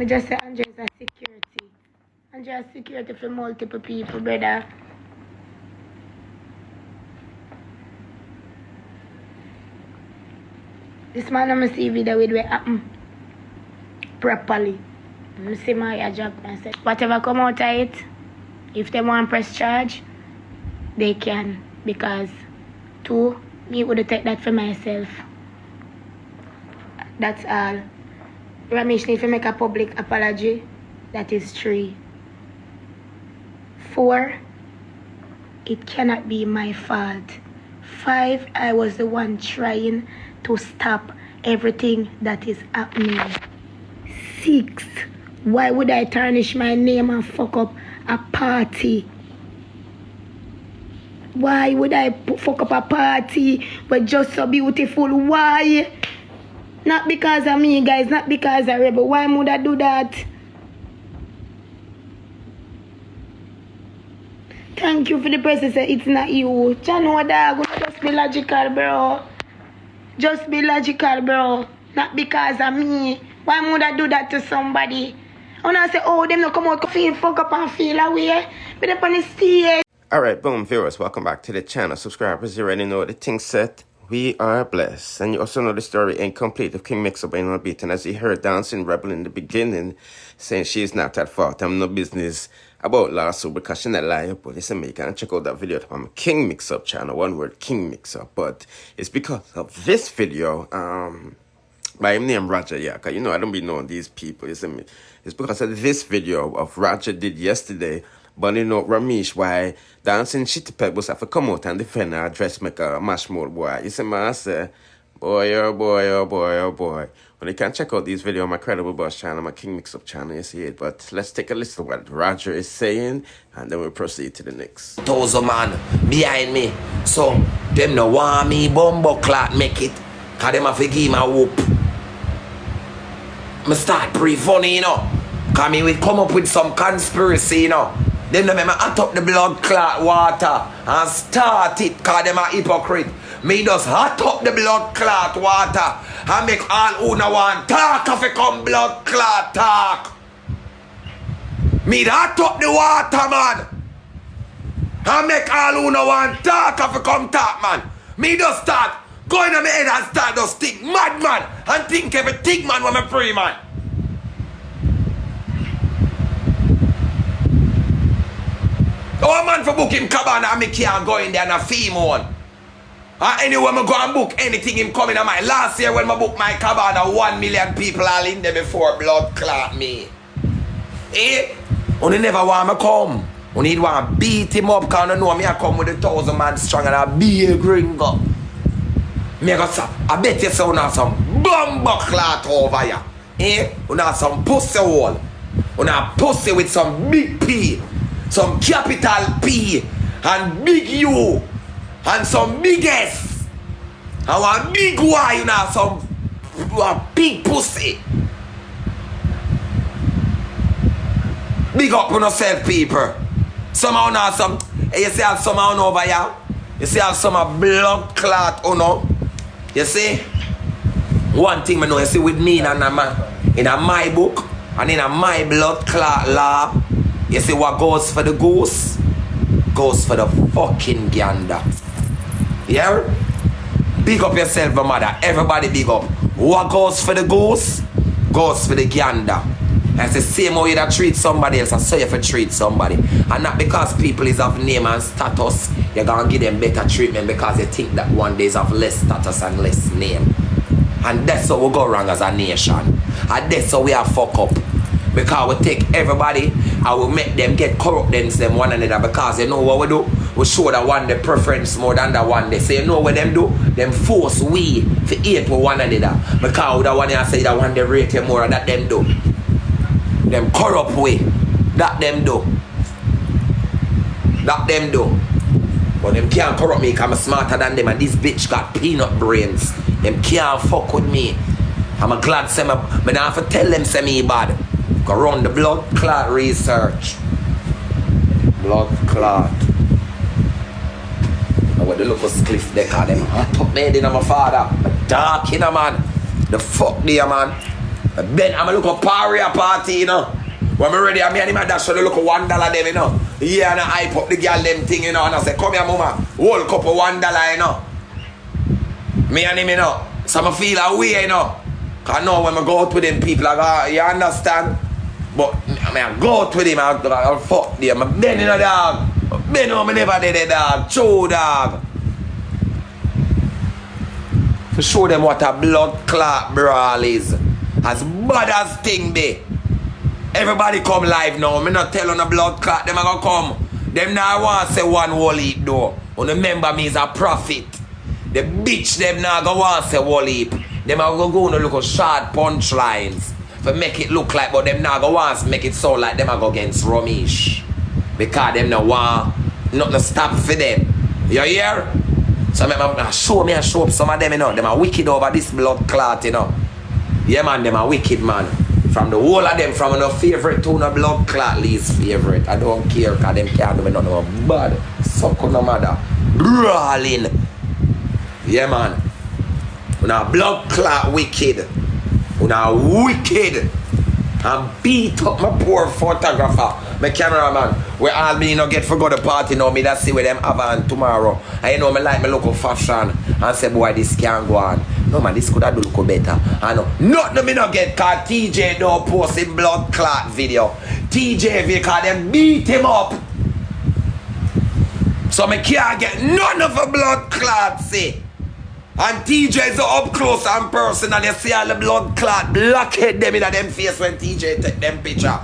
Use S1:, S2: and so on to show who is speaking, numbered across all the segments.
S1: I just say Andre's a security. Andre's security for multiple people, brother. This man I'm see video with what happen properly. I see Moya job and say whatever come out of it, if they want press charge, they can. Because two, me would take that for myself. That's all. Romeich need to make a public apology. That is 3. 4, it cannot be my fault. 5, I was the one trying to stop everything that is happening. 6, why would I tarnish my name and fuck up a party? Why would I fuck up a party but just so beautiful? Why? Not because of me, guys. Not because of Rebel. Why would I do that? Thank you for the person say it's not you. Chano dog, just be logical, bro. Just be logical, bro. Not because of me. Why would I do that to somebody? When I say, oh, them not come out, feel fuck up and feel away. But up on the stage.
S2: Alright, boom, viewers, welcome back to the channel. Subscribers, you already know the thing set. We are blessed. And you also know the story ain't complete if King Mix-Up ain't on beat. And as you heard Dancing Rebel in the beginning, saying she's not at fault. I'm no business about lawsuit because she not lying. But listen, you can check out that video on my King Mix-Up channel. One word, King Mix-Up. But it's because of this video, by him name Roger, yeah. Because, you know, I don't be knowing these people, listen me. It's because of this video of Roger did yesterday. But you know, Romeich, why Dancing Shitty Pebbles have to come out and defend her dressmaker, mash mode boy. You see, man, I say, boy, oh boy, oh boy, oh boy. Well, you can check out this video on my Credible Boss channel, my King Mix-Up channel, you see it. But let's take a listen to what Roger is saying, and then we'll proceed to the next.
S3: 1,000 man behind me. So, them no want me bumbo clot make it. Cause them have to give me a whoop. I start pretty funny, you know. Cause me will come up with some conspiracy, you know. Them no make me hot up the blood clot water and start it, cause them a hypocrite. Me just hot up the blood clot water and make all who no want talk if it come blood clot talk. Me hot up the water, man. And make all who no want talk if it come talk, man. Me just start going on my head and start just think mad, man. And think everything, man, when I pray, man. Oh, man, for book him cabana and me can't go in there and a fee one. Anyway, I go and book anything him coming on my last year when I book my cabana, 1 million people all in there before blood clot me. Eh? Only never want me come. Only need want to beat him up because I know me I come with 1,000 man strong and a big gringo. Me go say, I bet you say you have some bumbo clot over here. Eh? You have some pussy hole. You have pussy with some big P. Some capital P and big U and some big S and one big Y, you know, some big pussy. Big up on yourself, people. Somehow now some, you see how somehow over here, you see how some blood clot, you know. You see? One thing I know, you see with me in my book and in my blood clot law. You see what goes for the goose goes for the fucking gander. Yeah? Big up yourself, my mother. Everybody big up. What goes for the goose goes for the gander. And it's the same way you treat somebody else, I say you have to treat somebody. And not because people is of name and status, you're going to give them better treatment because you think that one day is of less status and less name. And that's how we go wrong as a nation. And that's how we are fuck up. Because we take everybody and we make them get corrupt them one another because you know what we do? We show that one the preference more than the one they say. You know what them do? Them force we to hate with one another. Because the one you say that one they rate you more that them do. Them corrupt way. That them do. That them do. But them can't corrupt me because I'm smarter than them and this bitch got peanut brains. Them can't fuck with me. I'm glad say me don't have to tell them say me bad. Go run the blood clot research. Blood clot. Now what the local cliff they call them hot up made in my father. Dark in a man. The fuck there man. Then I'm a look a paria party, you know. When I'm ready, I'm and him a dash for the look of $1 them, you know. Yeah, and I hype up the girl them thing, you know. And I say, come here, mama. Whole cup of $1, you know. Me and him, you know. So I feel away, you know. Cause I know when I go out with them people, I go, you understand? But I mean, I go out with him, I'll fuck them. I'm bending a dog. Ben home, I never did a dog. True dog. To show them what a blood clot brawl is. As bad as thing be. Everybody come live now. Me not tell on a blood clot. Them a go come. Them now want to say one whole heap though. And remember me is a prophet. The bitch them now go want to say whole heap. Them a go on a look at short punchlines. For make it look like, but them now go want to make it sound like them a go against Romeich. Because them no want nothing to stop for them. You hear? So I show up some of them, you know. Them are wicked over this blood clot, you know. Yeah, man, them are wicked, man. From the whole of them, from no favorite to no blood clot least favorite. I don't care, because them can't do me nothing bad. Suck on no matter. Brawling. Yeah, man. Una blood clot wicked. Una wicked. And beat up my poor photographer. My cameraman, where all me no get for go to party now, me that see where them have on tomorrow. I know me like my local fashion and say boy this can't go on. No man, this could have do look better. I know. Nothing me no get cause TJ don't post him blood clot video. TJ because them beat him up. So me can't get none of a blood clot see. And TJ is up close and personal. You see all the blood clot blockhead them in them face when TJ take them picture.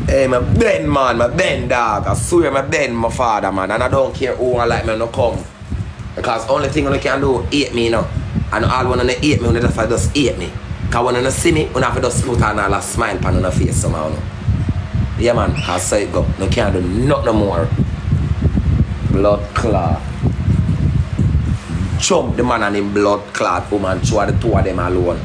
S3: Hey, my Ben, man, my Ben, dog. I swear, my Ben, my father, man. And I don't care who I like me no come. Because only thing I can do, hate me, you know. And all when they hate me, when they just hate me. Because when they see me, when I just put on a smile on their face somehow, no. Yeah, man, I say it go. No can't do nothing no more. Blood clot. Jump the man and him blood clot woman, show the two of them alone.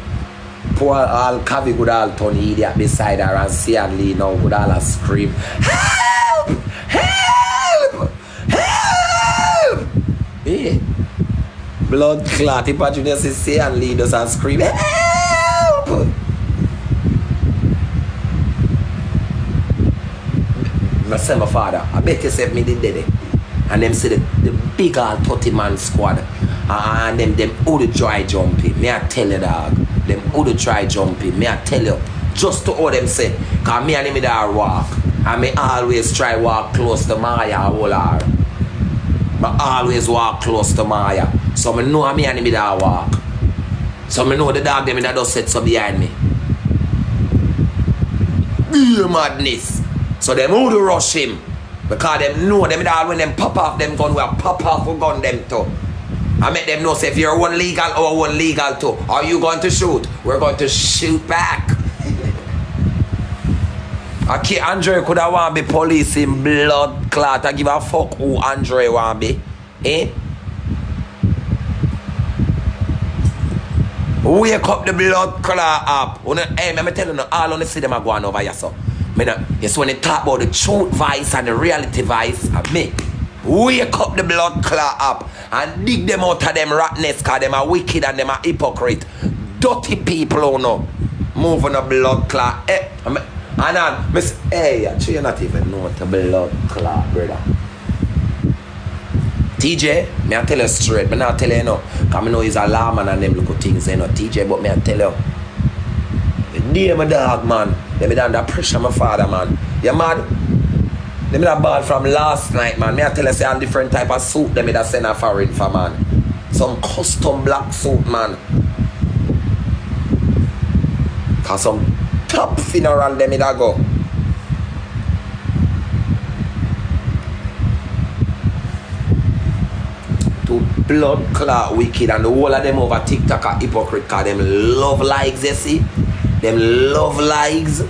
S3: Poor all Cavi good all turn idiot beside her and see and lean now good all a scream. Help! Help! Help! Yeah. Blood clot. If you just see and lead us and scream. Help! I say my father, I bet you say me did it. And them see the big old 30 man squad. And them who the try jumping. Me I tell you dog. Them who the try jumping. Me I tell you. Just to all them say. Cause me and him there walk. And me always try walk close to Moya whole hour. I always walk close to Moya. So me know me and him there walk. So me know the dog them that just sit so behind me. Yeah, madness. So them who do rush him. Because them know them that when them pop off them gun, we'll pop off a gun them too. I make them know say if you're one legal or one legal too. Are you going to shoot? We're going to shoot back. Okay, Andre could have want to be police in blood clot. I give a fuck who Andre want to be. Eh? Wake up the blood clot up. Hey, let me tell you, all on the see them are going over here, so. Yes, when they talk about the truth voice and the reality voice, me wake up the blood clot up and dig them out of them ratness because them are wicked and them are hypocrite. Dirty people, you know. Move on the blood clot. Hey, hey, actually you not even know what the blood clot, brother. TJ, me I tell you straight, me not tell you no. Because I know he's a lawman and them little things, you know, TJ, but me I tell you. Dear my dog, man. Let me down that pressure, my father, man. You mad? Let me that ball from last night, man. Me I tell you, say all different type of suit. Let me that send a foreign for, man. Some custom black suit, man. Cause some top funeral, let me that go. To blood clot wicked and the whole of them over TikTok are hypocrite cause them love likes, you see? Them love likes.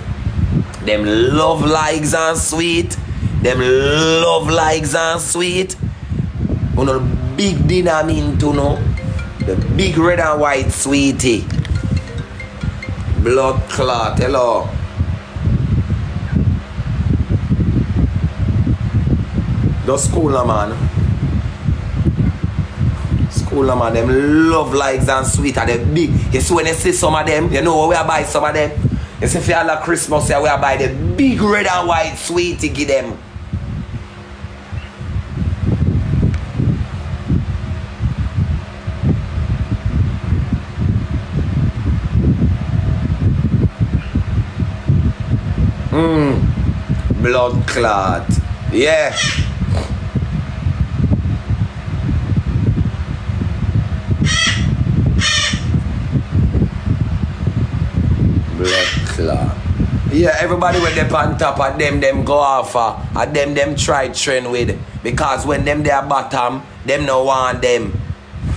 S3: Them love likes and sweet. Them love likes and sweet. You know the big dinner mean to know. The big red and white sweetie. Blood clot, hello. Just school no man. School no man, them love likes and sweet and them big. You see when you see some of them, you know where we are buy some of them? You see for all Christmas, we are buy the big red and white sweet to give them. Blood clot. Yeah. Blood clot. Yeah, everybody when they on top of them go off at them try train with. Because when them they are bottom, them no want them.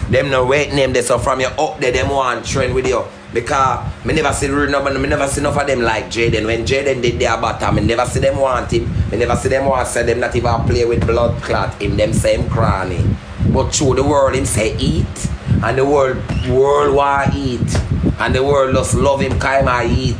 S3: Them no wait name they so from you up there, them want train with you. Because me never see enough of them like Jaden. When Jaden did their bottom, I never see them want him. I never see them want say them not even play with blood clot in them same cranny. But through the world him say eat. And the world want eat. And the world just love him kind of eat.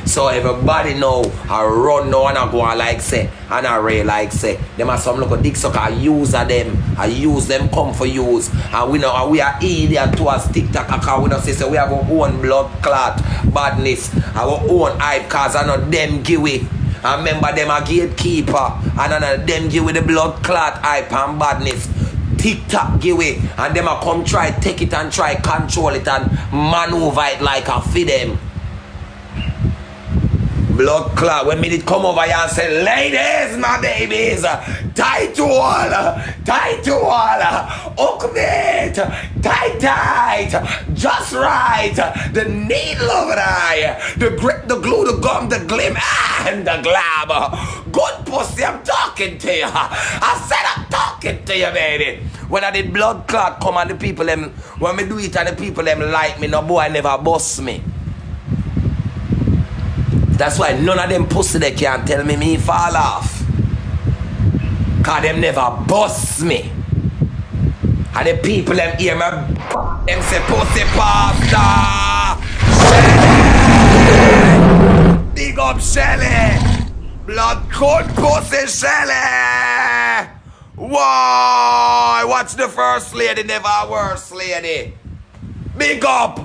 S3: So everybody know I run now and I go on like say and I ray like say. Them are some local dick sucker I use of them. I use them come for use. And we know and we are idiot to us TikTok account. We don't say so we have our own blood clot badness. Our own hype cause I know them give it. And remember them a gatekeeper. And I know them give it the blood clot hype and badness. TikTok give it. And them a come try take it and try control it and maneuver it like a feed them. Blood clot. When me did come over here and say, ladies, my babies, tight to all, hook meat, tight, just right, the needle of an eye, the grip, the glue, the gum, the glim, and the glab. Good pussy, I'm talking to you. I said I'm talking to you, baby. When I did blood clot come and the people them, when me do it and the people them like me, no boy never bust me. That's why none of them pussy they can't tell me fall off. Cause them never bust me. And the people them hear me, them say pussy pasta. Shelly! Big up Shelly! Blood cold pussy Shelly! Why? Watch the first lady, never a worst lady. Big up!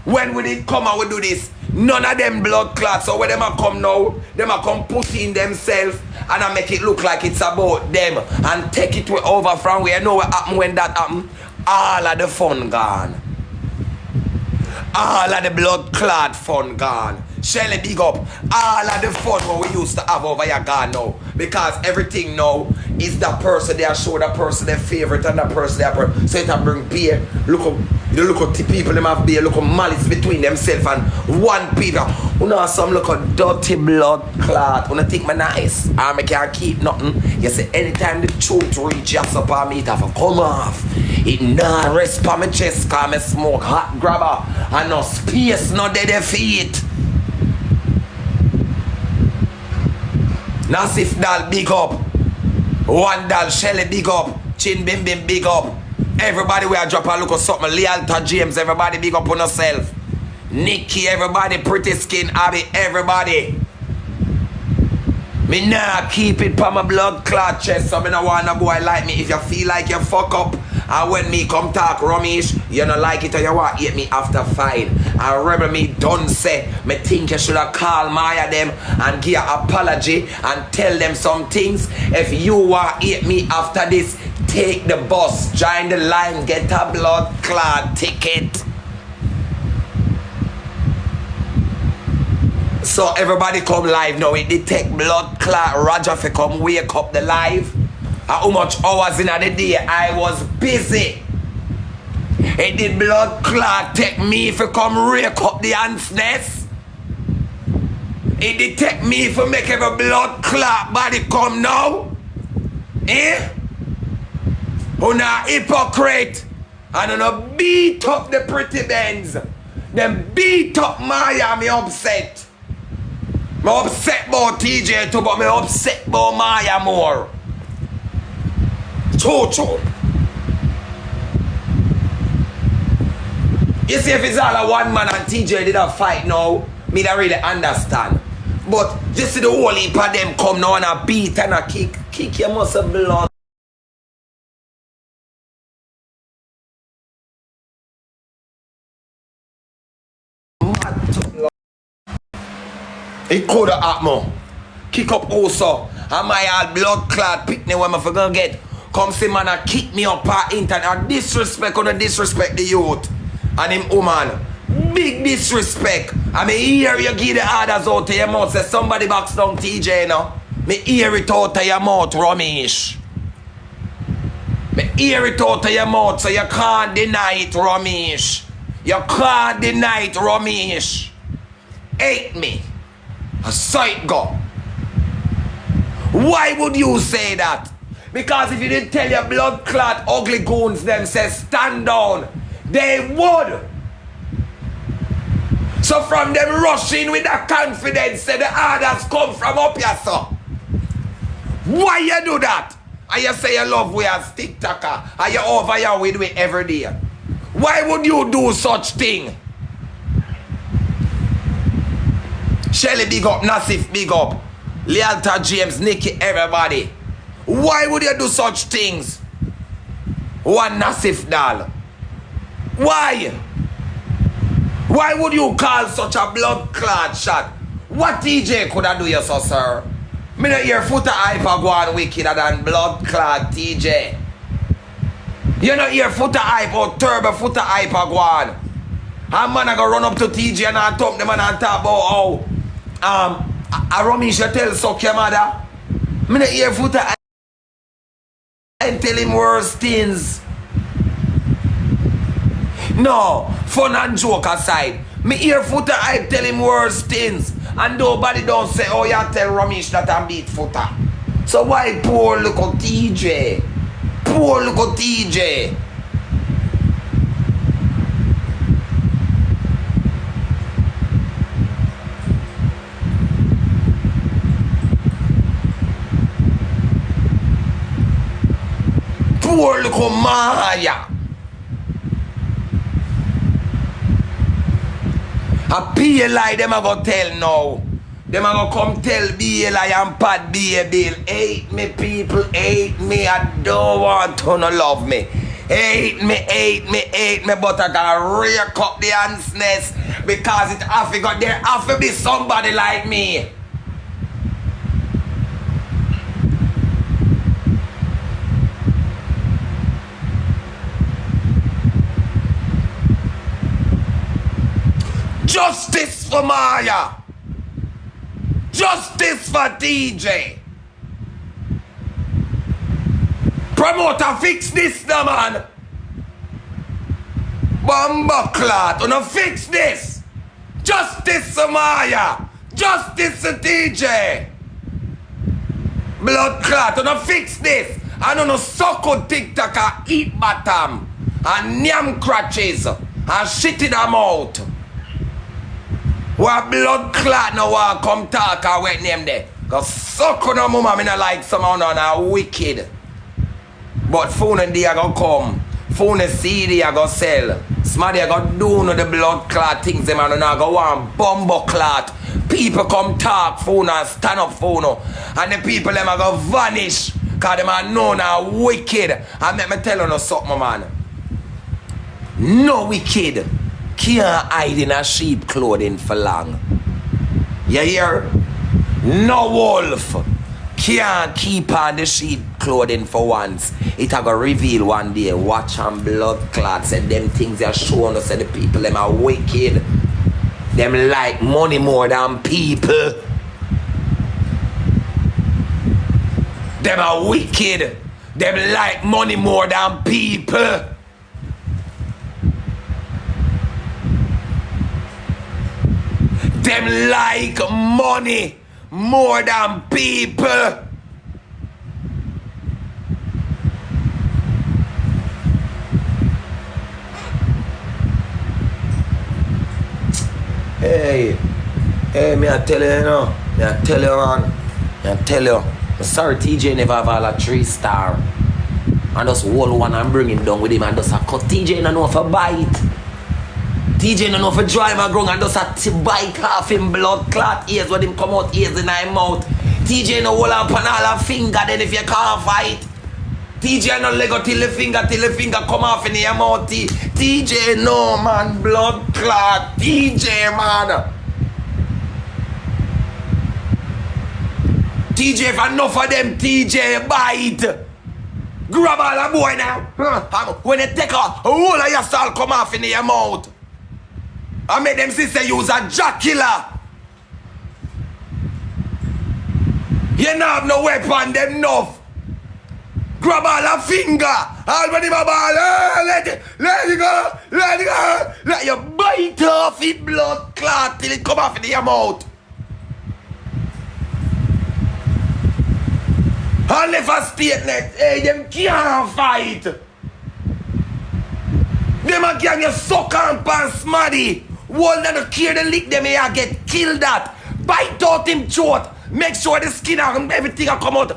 S3: When we did come and we do this, none of them blood clots. So when them a come now, them a come put in themselves and I make it look like it's about them and take it over from where you know what happen when that happen. All of the fun gone. All of the blood clot fun gone. Shelly big up. All of the fun what we used to have over here gone now. Because everything now is that person they are show that person their favorite and that person their so it bring beer. Look up. You look at the people them have beer, look at malice between themselves and one people. You know some look at dirty blood clot. You think me nice? I can't keep nothing. You say anytime the truth reaches up on me, it have to come off. It not rest on my chest cause me smoke hot grabber and no space no dead feet. Nasif Dal big up. One Dal Shelly big up. Chin Bim Bim big up. Everybody we are drop a look at something. Lealta James, everybody big up on yourself. Nikki, everybody, Pretty Skin, Abby, everybody. Me nah keep it pa my blood clot chest, so me no want a boy like me. If you feel like you fuck up, and when me come talk Romeich, you no like it or you want hate me after fine. And rebel me done say, me think you should have called Moya them and give an apology and tell them some things. If you want hate me after this, take the bus, join the line, get a blood clot ticket. So everybody come live now. It did take blood clot Roger for come wake up the live. How much hours in the day I was busy. It did blood clot take me for come wake up the ansness. It did take me for make every blood clot body come now. Eh? Who not hypocrite. And you know beat up the pretty Benz. Them beat up Moya, me upset. Me upset about TJ too, but me upset about Moya more. Choo. You see if it's all a one man and TJ did a fight now, me don't really understand. But you see the whole heap of them come now and a beat and a kick your muscle blood. It could have happened. Kick up also. And my old blood clot pick me when I forgot get. Come see man and kick me up our internet. And disrespect on the disrespect the youth. And him woman. Big disrespect. I mean hear you give the orders out to your mouth. Say somebody box down TJ now. Me hear it out to your mouth, Romeich. Me hear it out to your mouth so you can't deny it, Romeich. You can't deny it, Romeich. Hate me. I saw it go. Why would you say that? Because if you didn't tell your blood clot ugly goons them say stand down, they would. So from them rushing with that confidence say the orders come from up here, so. Why you do that? And you say you love we as TikToker and you over here with me every day. Why would you do such thing? Shelly big up, Nassif big up, Lealta James, Nicky, everybody. Why would you do such things? One Nassif doll. Why? Why would you call such a blood clot shot? What TJ could I do you so, sir? Me not hear foot hyper go on wickeder than blood clot TJ. You not hear foot hype or turbo foot hyper go on. And man I go run up to TJ and I talk them and I talk about how a Romeich tell suck your mother. Me not hear foot hype and tell him worse things. No, fun and joke aside. Me hear foot hype tell him worse things. And nobody don't say, oh, you tell Romeich that I beat footer. So why poor little TJ? Poor little TJ. Poor little Moya. A PLI them a go tell now. Them a go come tell BLI and Pat Bill. Hate me people, hate me. I don't want to no love me. Hate me. But I gotta rake up the handsness because it have to go. There have to be somebody like me. Justice for Moya. Justice for DJ. Promoter, fix this now, man. Bomba clot, wanna fix this. Justice for Moya. Justice for DJ. Blood clot, wanna fix this. I don't know, suck on TikTok, eat bottom, and yam crutches, and shit in them out. What blood clot now want come talk or wet name there? Cause suck on a mama me not like someone on a wicked. But phone and they are gonna come. Phone and CD are gonna sell. Somebody are gonna do no the blood clot things them and not go want bumbo clot. People come talk phone and stand up phone and the people them are gonna vanish. Cause them are known as wicked. And let me tell you something, man. No wicked can't hide in a sheep clothing for long. You hear? No wolf can't keep on the sheep clothing for once. It a go reveal one day. Watch and blood clots and them things are showing us that the people them are wicked. Them like money more than people. Them are wicked. Them like money more than people. Them like money more than people. Hey, me I tell you, me I tell you, man. Me I tell you. I'm sorry TJ never have all a 3-star. And just hold one and bring him down with him and just a cut. TJ no know for bite. TJ no know for drive a ground and just a bite half him blood clot ears when him come out ears in his mouth. TJ no hold up on all a finger then if you can't fight. TJ no leg out till the finger come off in your mouth. TJ no man blood clot. TJ man. TJ, if enough of them TJ bite, grab all the boy now. When they take a whole of your salt come off in your mouth, I make them sister use a jack killer. You don't have no weapon, them enough. Grab all a finger, all when him a ball, let it go, let you bite off it blood clot till it come off in your mouth. And left a statement, hey, them can't fight. Them a gang you suck and pants smaddy. One that don't care the lick them here get killed that. Bite out him throat. Make sure the skin and everything will come out.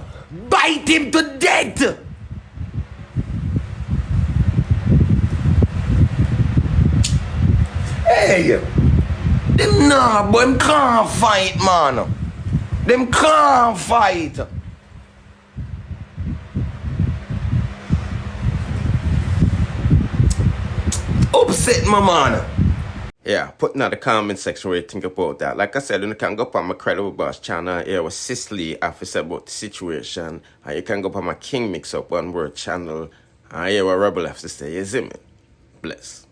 S3: Bite him to death. Hey, them nah, but them can't fight, man. Them can't fight. Upset my man.
S2: Yeah, put in the comment section what you think about that. Like I said, you can go up on my Credible Boss channel here with Cicely officer about the situation. And you can go up on my King Mix Up One Word channel and hear what Rebel have to say. You see me? Bless.